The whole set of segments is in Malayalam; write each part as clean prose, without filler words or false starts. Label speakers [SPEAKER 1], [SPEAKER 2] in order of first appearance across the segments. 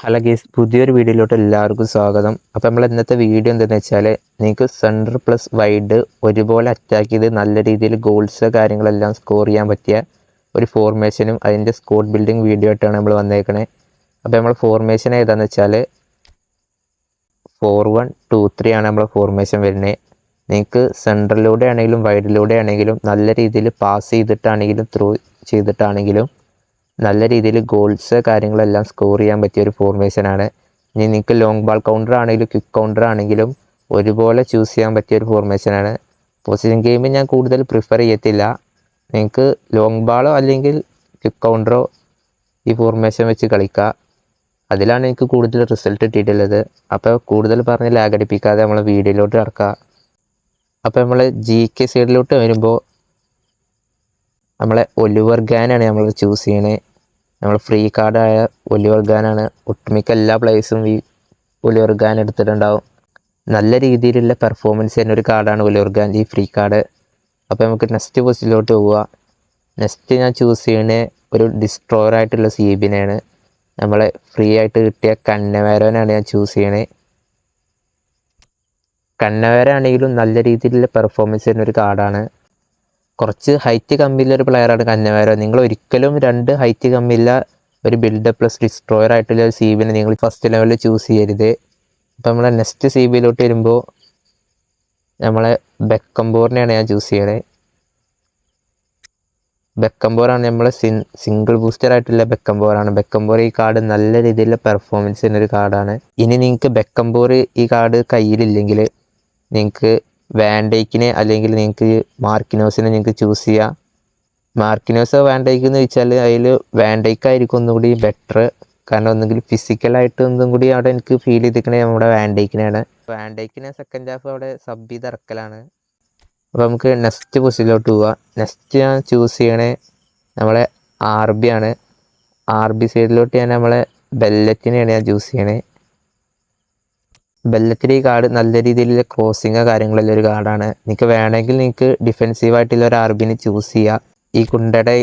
[SPEAKER 1] ഹലോ ഗൈസ്, പുതിയൊരു വീഡിയോയിലോട്ട് എല്ലാവർക്കും സ്വാഗതം. അപ്പോൾ നമ്മൾ ഇന്നത്തെ വീഡിയോ എന്താണെന്ന് വെച്ചാൽ, നിങ്ങൾക്ക് സെൻറ്റർ പ്ലസ് വൈഡ് ഒരുപോലെ അറ്റാക്ക് ചെയ്ത് നല്ല രീതിയിൽ ഗോൾസ് കാര്യങ്ങളെല്ലാം സ്കോർ ചെയ്യാൻ പറ്റിയ ഒരു ഫോർമേഷനും അതിൻ്റെ സ്ക്വാഡ് ബിൽഡിംഗ് വീഡിയോ ആയിട്ടാണ് നമ്മൾ വന്നേക്കണേ. അപ്പോൾ നമ്മൾ ഫോർമേഷൻ ഏതാണെന്ന് വെച്ചാൽ 4-1-2-3 ആണ് നമ്മൾ ഫോർമേഷൻ വരുന്നത്. നിങ്ങൾക്ക് സെൻറ്ററിലൂടെ ആണെങ്കിലും വൈഡിലൂടെ ആണെങ്കിലും നല്ല രീതിയിൽ പാസ് ചെയ്തിട്ടാണെങ്കിലും ത്രൂ ചെയ്തിട്ടാണെങ്കിലും നല്ല രീതിയിൽ ഗോൾസ് കാര്യങ്ങളെല്ലാം സ്കോർ ചെയ്യാൻ പറ്റിയ ഒരു ഫോർമേഷനാണ്. ഇനി നിങ്ങൾക്ക് ലോങ് ബാൾ കൗണ്ടർ ആണെങ്കിലും ക്വിക്ക് കൗണ്ടർ ആണെങ്കിലും ഒരുപോലെ ചൂസ് ചെയ്യാൻ പറ്റിയ ഒരു ഫോർമേഷനാണ്. പൊസിഷൻ ഗെയിം ഞാൻ കൂടുതൽ പ്രിഫർ ചെയ്യത്തില്ല. നിങ്ങൾക്ക് ലോങ് ബാളോ അല്ലെങ്കിൽ ക്വിക്ക് കൗണ്ടറോ ഈ ഫോർമേഷൻ വെച്ച് കളിക്കുക. അതിലാണ് എനിക്ക് കൂടുതൽ റിസൾട്ട് കിട്ടിയിട്ടുള്ളത്. അപ്പോൾ കൂടുതൽ പറഞ്ഞ് ലാഗടിപ്പിക്കാതെ നമ്മൾ വീഡിയോയിലോട്ട് കിടക്കുക. അപ്പോൾ നമ്മൾ GK സൈഡിലോട്ട് വരുമ്പോൾ നമ്മളെ ഒലിവർ ഗാനാണ് നമ്മൾ ചൂസ് ചെയ്യണേ. നമ്മൾ ഫ്രീ കാർഡായ ഒലിവർ ഗാനാണ്. ഒട്ടുമിക്ക എല്ലാ പ്ലേയേഴ്സും ഈ ഒലിവർ ഗാൻ എടുത്തിട്ടുണ്ടാവും. നല്ല രീതിയിലുള്ള പെർഫോമൻസ് ചെയ്യുന്ന ഒരു കാർഡാണ് ഒലിവർ ഗാൻ, ഈ ഫ്രീ കാർഡ്. അപ്പോൾ നമുക്ക് നെക്സ്റ്റ് പൊസിഷനിലോട്ട് പോവുക. നെക്സ്റ്റ് ഞാൻ ചൂസ് ചെയ്യണേ ഒരു ഡിസ്ട്രോയർ ആയിട്ടുള്ള സീബിനെയാണ്. നമ്മളെ ഫ്രീ ആയിട്ട് കിട്ടിയ കന്നവേരനാണ് ഞാൻ ചൂസ് ചെയ്യണേ. കന്നവേരാണെങ്കിലും നല്ല രീതിയിലുള്ള പെർഫോമൻസ് ചെയ്യുന്ന ഒരു കാർഡാണ്. കുറച്ച് ഹൈറ്റ് കമ്മിയുള്ള ഒരു പ്ലെയറാണ് കന്നവേര. നിങ്ങൾ ഒരിക്കലും 2 ഹൈറ്റ് കമ്മില്ല ഒരു ബിൽഡപ്പ് പ്ലസ് ഡിസ്ട്രോയർ ആയിട്ടുള്ള ഒരു സീബിനെ നിങ്ങൾ ഫസ്റ്റ് ലെവലിൽ ചൂസ് ചെയ്യരുത്. അപ്പോൾ നമ്മളെ നെക്സ്റ്റ് സീബിയിലോട്ട് വരുമ്പോൾ നമ്മളെ ബെക്കംബോറിനെയാണ് ഞാൻ ചൂസ് ചെയ്യണേ. ബെക്കംബോറാണ് നമ്മളെ സിംഗിൾ ബൂസ്റ്റർ ആയിട്ടുള്ള ബെക്കംബോറാണ്. ബെക്കംബോർ ഈ കാർഡ് നല്ല രീതിയിലുള്ള പെർഫോമൻസ് ചെയ്യുന്ന ഒരു കാർഡാണ്. ഇനി നിങ്ങൾക്ക് ബെക്കംബോർ ഈ കാർഡ് കയ്യിലില്ലെങ്കിൽ നിങ്ങൾക്ക് വാൻഡൈക്കിനെ അല്ലെങ്കിൽ നിങ്ങൾക്ക് മാർക്കിനോസിനെ നിങ്ങൾക്ക് ചൂസ് ചെയ്യാം. മാർക്കിനോസോ വാൻഡൈക്ക് എന്ന് വെച്ചാൽ അതിൽ വാൻഡൈക്കായിരിക്കും ഒന്നുകൂടി ബെറ്റർ. കാരണം ഒന്നുകിൽ ഫിസിക്കലായിട്ട് ഒന്നും കൂടി അവിടെ എനിക്ക് ഫീൽ ചെയ്തിരിക്കണേ നമ്മുടെ വാൻഡൈക്കിനാണ്. വാൻഡൈക്കിനെ സെക്കൻഡ് ഹാഫ് അവിടെ സബ് ചെയ്ത് ഇറക്കലാണ്. അപ്പോൾ നമുക്ക് നെക്സ്റ്റ് പൊസിഷനിലോട്ട് പോവാം. നെക്സ്റ്റ് ഞാൻ ചൂസ് ചെയ്യണേ നമ്മളെ RB ആണ്. RB സൈഡിലോട്ട് ഞാൻ നമ്മളെ ബെല്ലറ്റിനെയാണ് ഞാൻ ചൂസ് ചെയ്യണേ. ബെല്ലറ്റിൽ ഈ കാർഡ് നല്ല രീതിയിലുള്ള ക്രോസിങ്ങോ കാര്യങ്ങളുള്ള ഒരു കാർഡാണ്. നിങ്ങൾക്ക് വേണമെങ്കിൽ നിങ്ങൾക്ക് ഡിഫെൻസീവായിട്ടുള്ള ഒരു RBനെ ചൂസ് ചെയ്യുക. ഈ കുണ്ടയുടെ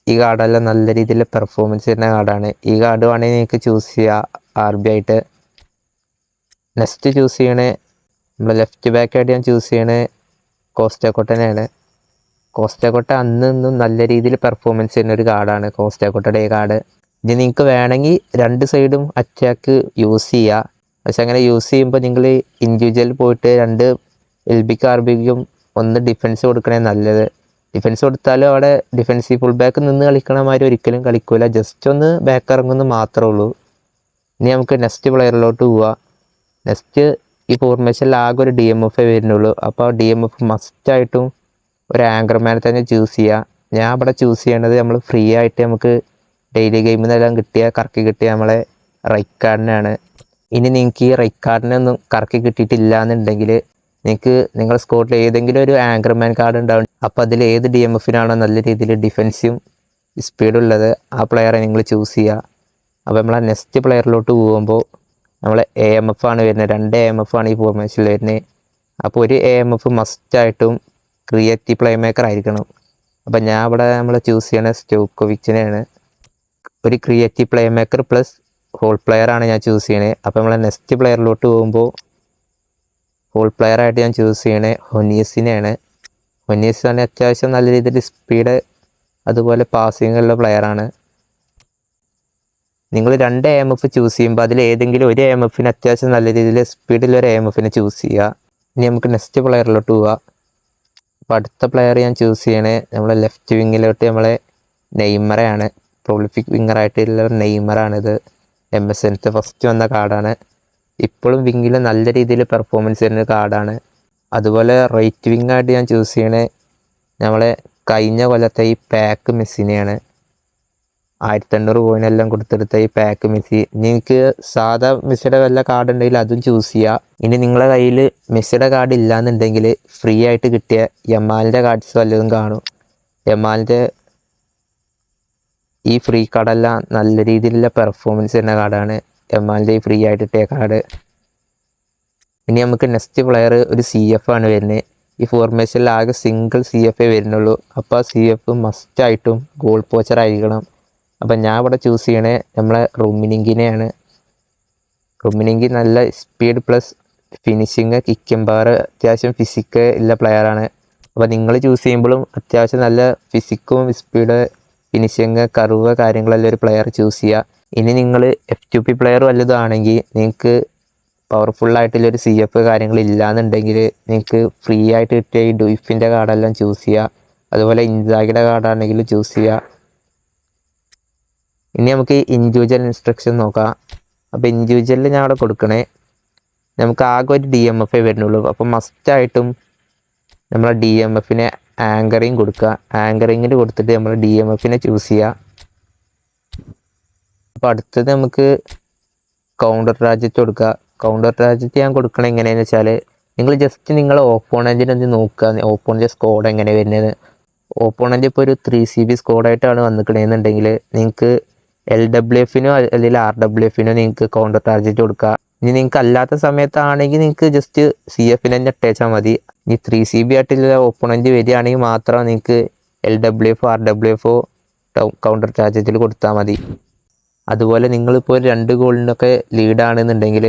[SPEAKER 1] ഈ കാർഡെല്ലാം നല്ല രീതിയിൽ പെർഫോമൻസ് ചെയ്യുന്ന കാർഡാണ്. ഈ കാർഡ് വേണമെങ്കിൽ നിങ്ങൾക്ക് ചൂസ് ചെയ്യുക RB ആയിട്ട്. നെക്സ്റ്റ് ചൂസ് ചെയ്യണേ നമ്മൾ ലെഫ്റ്റ് ബാക്കായിട്ട് ഞാൻ ചൂസ് ചെയ്യണേ കോസ്റ്റക്കോട്ടനെയാണ്. കോസ്റ്റക്കോട്ട അന്നും നല്ല രീതിയിൽ പെർഫോമൻസ് ചെയ്യുന്ന ഒരു കാർഡാണ് കോസ്റ്റക്കോട്ടയുടെ ഈ കാർഡ്. ഇനി നിങ്ങൾക്ക് വേണമെങ്കിൽ 2 സൈഡും അറ്റാക്ക് യൂസ് ചെയ്യുക. പക്ഷെ അങ്ങനെ യൂസ് ചെയ്യുമ്പോൾ നിങ്ങൾ ഇൻഡിവിജ്വൽ പോയിട്ട് 2 LBക്കും RBക്കും ഒന്ന് ഡിഫൻസ് കൊടുക്കണേ നല്ലത്. ഡിഫൻസ് കൊടുത്താലും അവിടെ ഡിഫൻസീവ് ഫുൾ ബാക്ക് നിന്ന് കളിക്കണ മാതിരി ഒരിക്കലും കളിക്കില്ല. ജസ്റ്റ് ഒന്ന് ബാക്ക് ഇറങ്ങുന്നത് മാത്രമേ ഉള്ളൂ. ഇനി നമുക്ക് നെക്സ്റ്റ് പ്ലെയറിലോട്ട് പോവാം. നെക്സ്റ്റ് ഈ ഫോർമേഷനിൽ ആകെ ഒരു DMF വരുന്നുള്ളൂ. അപ്പോൾ DMF മസ്റ്റായിട്ടും ഒരു ആങ്കർമാനെ തന്നെ ചൂസ് ചെയ്യുക. ഞാൻ ഇവിടെ ചൂസ് ചെയ്യണത് നമ്മൾ ഫ്രീ ആയിട്ട് നമുക്ക് ഡെയിലി ഗെയിമിൽ നിന്നെല്ലാം കറക്കി കിട്ടിയ നമ്മളെ റൈക്കാർഡിനാണ്. ഇനി നിങ്ങൾക്ക് ഈ റൈക്കാർഡിനെ ഒന്നും കറക്കി കിട്ടിയിട്ടില്ല എന്നുണ്ടെങ്കിൽ നിങ്ങൾക്ക് നിങ്ങളുടെ സ്കോഡിൽ ഏതെങ്കിലും ഒരു ആങ്കർമാൻ കാർഡ് ഉണ്ടാവും. അപ്പോൾ അതിൽ ഏത് DMFനാണോ നല്ല രീതിയിൽ ഡിഫെൻസും സ്പീഡുള്ളത് ആ പ്ലെയറെ നിങ്ങൾ ചൂസ് ചെയ്യുക. അപ്പോൾ നമ്മളെ നെക്സ്റ്റ് പ്ലെയറിലോട്ട് പോകുമ്പോൾ നമ്മളെ AMF ആണ് വരുന്നത്. 2 AMF ആണ് ഈ ഫോർമേഷനിൽ വരുന്നത്. അപ്പോൾ ഒരു AMF മസ്റ്റായിട്ടും ക്രിയേറ്റീവ് പ്ലേ മേക്കർ ആയിരിക്കണം. അപ്പോൾ ഞാൻ ഇവിടെ നമ്മൾ ചൂസ് ചെയ്യണ സ്റ്റോക്കോവിച്ചിനെയാണ്. ഒരു creative play maker plus whole player ആണ് ഞാൻ ചൂസ് ചെയ്യണേ. അപ്പോൾ നമ്മളെ നെക്സ്റ്റ് പ്ലെയറിലോട്ട് പോകുമ്പോൾ ഹോൾ പ്ലെയർ ആയിട്ട് ഞാൻ ചൂസ് ചെയ്യണേ ഹൊനീസിനെയാണ്. ഹൊനീസ് തന്നെ അത്യാവശ്യം നല്ല രീതിയിൽ സ്പീഡ് അതുപോലെ പാസിംഗ് ഉള്ള പ്ലെയറാണ്. നിങ്ങൾ 2 AMF ചൂസ് ചെയ്യുമ്പോൾ അതിൽ ഏതെങ്കിലും ഒരു AMFന് അത്യാവശ്യം നല്ല രീതിയിൽ സ്പീഡിലൊരു AMFനെ ചൂസ് ചെയ്യുക. ഇനി നമുക്ക് നെക്സ്റ്റ് പ്ലെയറിലോട്ട് പോവാം. അപ്പോൾ അടുത്ത പ്ലെയർ ഞാൻ ചൂസ് ചെയ്യണേ നമ്മളെ ലെഫ്റ്റ് വിങ്ങിലോട്ട് നമ്മളെ നെയ്മറയാണ്. പ്രൊളിഫിക് വിങ്ങറായിട്ടുള്ള നെയ്മറാണിത്. MSNത്തെ ഫസ്റ്റ് വന്ന കാർഡാണ്. ഇപ്പോഴും വിങ്ങിൽ നല്ല രീതിയിൽ പെർഫോമൻസ് ചെയ്യുന്ന കാർഡാണ്. അതുപോലെ റൈറ്റ് വിങ് ആയിട്ട് ഞാൻ ചൂസ് ചെയ്യണേ നമ്മളെ കഴിഞ്ഞ കൊല്ലത്തെ ഈ പാക്ക് മെസ്സിനെയാണ്. 1500 കോയിനെല്ലാം കൊടുത്തെടുത്ത ഈ പാക്ക് മെസ്സി. നിങ്ങൾക്ക് സാധാ മെസ്സിയുടെ വല്ല കാർഡ് ഉണ്ടെങ്കിൽ അതും ചൂസ് ചെയ്യുക. ഇനി നിങ്ങളുടെ കയ്യിൽ മെസ്സിയുടെ കാർഡ് ഇല്ലയെന്നുണ്ടെങ്കിൽ ഫ്രീ ആയിട്ട് കിട്ടിയ യമാലിൻ്റെ കാർഡ്സ് വല്ലതും കാണും. യമാലിൻ്റെ ഈ ഫ്രീ കാർഡെല്ലാം നല്ല രീതിയിലുള്ള പെർഫോമൻസ് ചെയ്യുന്ന കാർഡാണ്. യമാലിൻ്റെ ഈ ഫ്രീ ആയിട്ട് കിട്ടിയ കാർഡ്. ഇനി നമുക്ക് നെക്സ്റ്റ് പ്ലെയർ ഒരു CF ആണ് വരുന്നത്. ഈ ഫോർമേഷനിൽ ആകെ സിംഗിൾ CF വരുന്നുള്ളൂ. അപ്പോൾ ആ CF മസ്റ്റായിട്ടും ഗോൾ പോച്ചർ ആയിരിക്കണം. അപ്പം ഞാൻ ഇവിടെ ചൂസ് ചെയ്യണേ നമ്മളെ റൂമിനിങ്കിനെയാണ്. ഡൊമിനിക് നല്ല speed plus finishing, kick power, അത്യാവശ്യം ഫിസിക്ക് ഉള്ള പ്ലെയറാണ്. അപ്പോൾ നിങ്ങൾ ചൂസ് ചെയ്യുമ്പോഴും അത്യാവശ്യം നല്ല ഫിസിക്കും സ്പീഡ്, ഫിനിഷിങ്, കർവ് കാര്യങ്ങളെല്ലാം ഒരു പ്ലെയർ ചൂസ് ചെയ്യുക. ഇനി നിങ്ങൾ FQP പ്ലെയർ വല്ലതും ആണെങ്കിൽ നിങ്ങൾക്ക് പവർഫുള്ളായിട്ടുള്ളൊരു CF കാര്യങ്ങളില്ലാന്നുണ്ടെങ്കിൽ നിങ്ങൾക്ക് ഫ്രീ ആയിട്ട് കിട്ടിയ ഈ ഡുയിഫിൻ്റെ കാർഡെല്ലാം ചൂസ് ചെയ്യുക. അതുപോലെ ഇൻസാഗിയുടെ കാർഡാണെങ്കിൽ ചൂസ് ചെയ്യുക. ഇനി നമുക്ക് ഇൻഡിവിജ്വൽ ഇൻസ്ട്രക്ഷൻ നോക്കാം. അപ്പോൾ ഇൻഡിവിജ്വലിൽ ഞാൻ അവിടെ കൊടുക്കണേ, നമുക്ക് ആകെ ഒരു DMF വരുന്നുള്ളൂ. അപ്പോൾ മസ്റ്റായിട്ടും നമ്മൾ DMFനെ ആങ്കറിങ് കൊടുക്കുക. ആങ്കറിങ്ങിൽ കൊടുത്തിട്ട് നമ്മൾ DMFനെ ചൂസ് ചെയ്യുക. അപ്പോൾ അടുത്തത് നമുക്ക് കൗണ്ടർ ടാർജറ്റ് കൊടുക്കുക. കൗണ്ടർ ടാർജറ്റ് ഞാൻ കൊടുക്കണത് എങ്ങനെയാണെന്ന് വെച്ചാൽ, നിങ്ങൾ ജസ്റ്റ് നിങ്ങളെ ഓപ്പോണൻറ്റിനെ ഒന്ന് നോക്കുക, ഓപ്പോണൻറ്റ് സ്കോഡ് എങ്ങനെ വരുന്നത്. ഓപ്പോണൻറ്റ് ഇപ്പോൾ ഒരു 3CB സ്കോഡായിട്ടാണ് വന്നിക്കണമെന്നുണ്ടെങ്കിൽ നിങ്ങൾക്ക് LWFനോ അല്ലെങ്കിൽ RWFനോ നിങ്ങൾക്ക് കൗണ്ടർ ടാർജറ്റ് കൊടുക്കുക. ഇനി നിങ്ങൾക്ക് അല്ലാത്ത സമയത്താണെങ്കിൽ നിങ്ങൾക്ക് ജസ്റ്റ് CFനെ തന്നെ ഇട്ടേച്ചാൽ മതി. ഇനി 3CB ആയിട്ടുള്ള ഓപ്പോണൻറ്റ് വരികയാണെങ്കിൽ മാത്രം നിങ്ങൾക്ക് LWFോ RWFോ കൗണ്ടർ ടാർജറ്റിൽ കൊടുത്താൽ മതി. അതുപോലെ നിങ്ങളിപ്പോൾ 2 ഗോളിനൊക്കെ ലീഡാണെന്നുണ്ടെങ്കിൽ,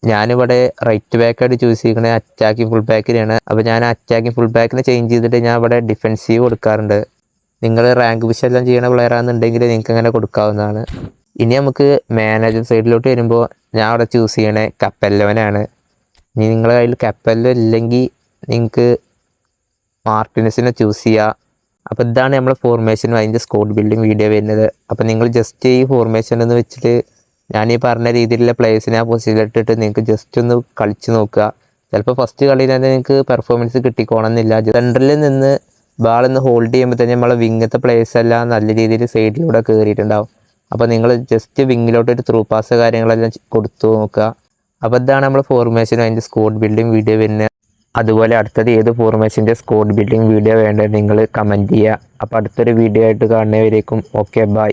[SPEAKER 1] ഞാനിവിടെ റൈറ്റ് ബാക്കായിട്ട് ചൂസ് ചെയ്യുന്നത് അറ്റാക്കിംഗ് ഫുൾ ബാക്കിനെയാണ്. അപ്പോൾ ഞാൻ അറ്റാക്കിംഗ് ഫുൾ ബാക്കിനെ ചേഞ്ച് ചെയ്തിട്ട് ഞാൻ ഇവിടെ ഡിഫെൻസീവ് കൊടുക്കാറുണ്ട്. നിങ്ങൾ റാങ്ക് പുഷ് എല്ലാം ചെയ്യുന്ന പ്ലെയർ ആണെന്നുണ്ടെങ്കിൽ നിങ്ങൾക്ക് അങ്ങനെ കൊടുക്കാവുന്നതാണ്. ഇനി നമുക്ക് മാനേജർ സൈഡിലോട്ട് വരുമ്പോൾ ഞാൻ അവിടെ ചൂസ് ചെയ്യണേ കപ്പെല്ലവനാണ്. ഇനി നിങ്ങളുടെ കയ്യിൽ കപ്പെല്ലോ ഇല്ലെങ്കിൽ നിങ്ങൾക്ക് മാർട്ടിനസിനെ ചൂസ് ചെയ്യുക. അപ്പോൾ ഇതാണ് നമ്മുടെ ഫോർമേഷനും അതിൻ്റെ സ്കോഡ് ബിൽഡിംഗ് വീഡിയോ വരുന്നത്. അപ്പോൾ നിങ്ങൾ ജസ്റ്റ് ഈ ഫോർമേഷൻ എന്ന് വെച്ചിട്ട് ഞാൻ ഈ പറഞ്ഞ രീതിയിലുള്ള പ്ലേയേഴ്സിനെ ആ പൊസിഷനിലിട്ടിട്ട് നിങ്ങൾക്ക് ജസ്റ്റ് ഒന്ന് കളിച്ച് നോക്കുക. ചിലപ്പോൾ ഫസ്റ്റ് കളിയിൽ തന്നെ നിങ്ങൾക്ക് പെർഫോമൻസ് കിട്ടിക്കോണമെന്നില്ല. സെൻറ്ററിൽ നിന്ന് ബാളൊന്ന് ഹോൾഡ് ചെയ്യുമ്പോൾ തന്നെ നമ്മളെ വിങ്ങത്തെ പ്ലേയേഴ്സ് എല്ലാം നല്ല രീതിയിൽ സൈഡിലൂടെ കയറിയിട്ടുണ്ടാവും. അപ്പോൾ നിങ്ങൾ ജസ്റ്റ് വിങ്ങിലോട്ട് ഒരു ത്രൂ പാസ് കാര്യങ്ങളെല്ലാം കൊടുത്തു നോക്കുക. അപ്പോൾ ഇതാണ് നമ്മൾ ഫോർമേഷനും അതിൻ്റെ സ്കോഡ് ബിൽഡിംഗ് വീഡിയോ വരുന്നത്. അതുപോലെ അടുത്തത് ഏത് ഫോർമേഷൻ്റെ സ്കോഡ് ബിൽഡിംഗ് വീഡിയോ വേണ്ടത് നിങ്ങൾ കമൻറ്റ് ചെയ്യുക. അപ്പോൾ അടുത്തൊരു വീഡിയോ ആയിട്ട് കാണുന്നവരേക്കും ഓക്കെ ബൈ.